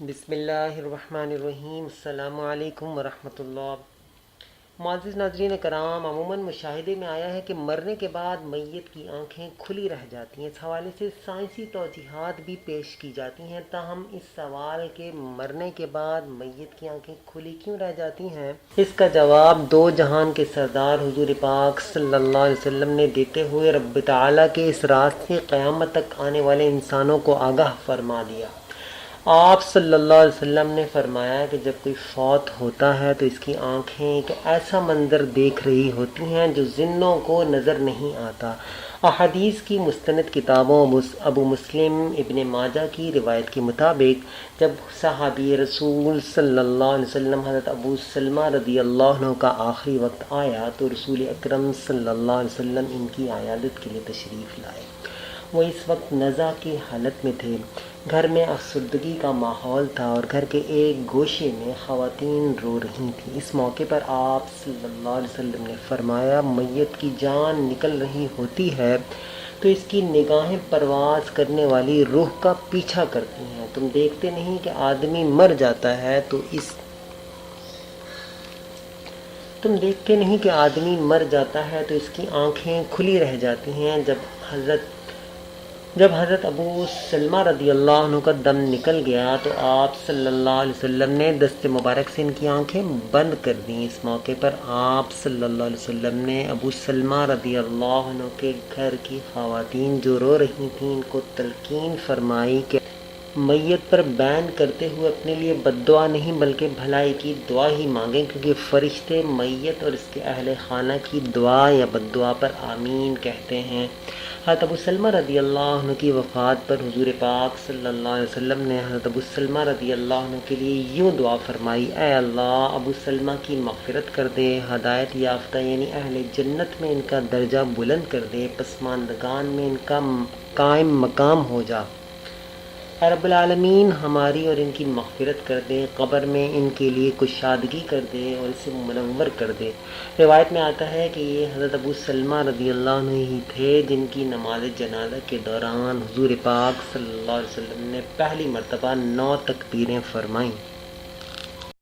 بسم اللہ الرحمن الرحیم۔ السلام علیکم ورحمۃ اللہ۔ معزز ناظرین کرام، عموماً مشاہدے میں آیا ہے کہ مرنے کے بعد میت کی آنکھیں کھلی رہ جاتی ہیں۔ اس حوالے سے سائنسی توضیحات بھی پیش کی جاتی ہیں، تاہم اس سوال کے مرنے کے بعد میت کی آنکھیں کھلی کیوں رہ جاتی ہیں، اس کا جواب دو جہان کے سردار حضور پاک صلی اللہ علیہ وسلم نے دیتے ہوئے رب تعالیٰ کے اس راز سے قیامت تک آنے والے انسانوں کو آگاہ فرما دیا۔ آپ صلی اللہ علیہ وسلم نے فرمایا کہ جب کوئی فوت ہوتا ہے تو اس کی آنکھیں ایک ایسا منظر دیکھ رہی ہوتی ہیں جو جنوں کو نظر نہیں آتا۔ احادیث کی مستند کتابوں ابو مسلم ابن ماجہ کی روایت کے مطابق جب صحابی رسول صلی اللہ علیہ وسلم حضرت ابو سلمہ رضی اللہ عنہ کا آخری وقت آیا تو رسول اکرم صلی اللہ علیہ وسلم ان کی عیادت کے لیے تشریف لائے۔ وہ اس وقت نزع کی حالت میں تھے۔ گھر میں افسردگی کا ماحول تھا اور گھر کے ایک گوشے میں خواتین رو رہی تھیں۔ اس موقع پر آپ صلی اللہ علیہ وسلم نے فرمایا، میت کی جان نکل رہی ہوتی ہے تو اس کی نگاہیں پرواز کرنے والی روح کا پیچھا کرتی ہیں۔ تم دیکھتے نہیں کہ آدمی مر جاتا ہے تو اس کی آنکھیں کھلی رہ جاتی ہیں۔ جب حضرت ابو سلمہ رضی اللہ عنہ کا دم نکل گیا تو آپ صلی اللہ علیہ وسلم نے دست مبارک سے ان کی آنکھیں بند کر دیں۔ اس موقع پر آپ صلی اللہ علیہ وسلم نے ابو سلمہ رضی اللہ عنہ کے گھر کی خواتین جو رو رہی تھیں ان کو تلقین فرمائی کہ میت پر بین کرتے ہوئے اپنے لیے بد دعا نہیں بلکہ بھلائی کی دعا ہی مانگیں، کیونکہ فرشتے میت اور اس کے اہل خانہ کی دعا یا بد دعا پر آمین کہتے ہیں۔ حضرت ابو سلمہ رضی اللہ عنہ کی وفات پر حضور پاک صلی اللہ علیہ وسلم نے حضرت ابو سلمہ رضی اللہ عنہ کے لیے یوں دعا فرمائی، اے اللہ ابو سلمہ کی مغفرت کر دے، ہدایت یافتہ یعنی اہل جنت میں ان کا درجہ بلند کر دے، پسماندگان میں ان کا قائم مقام ہو جا۔ اے رب العالمین ہماری اور ان کی مغفرت کر دے، قبر میں ان کے لیے کشادگی کر دے اور اسے منور کر دے۔ روایت میں آتا ہے کہ یہ حضرت ابو سلمہ رضی اللہ عنہ ہی تھے جن کی نماز جنازہ کے دوران حضور پاک صلی اللہ علیہ وسلم نے پہلی مرتبہ 9 تکبیریں فرمائیں۔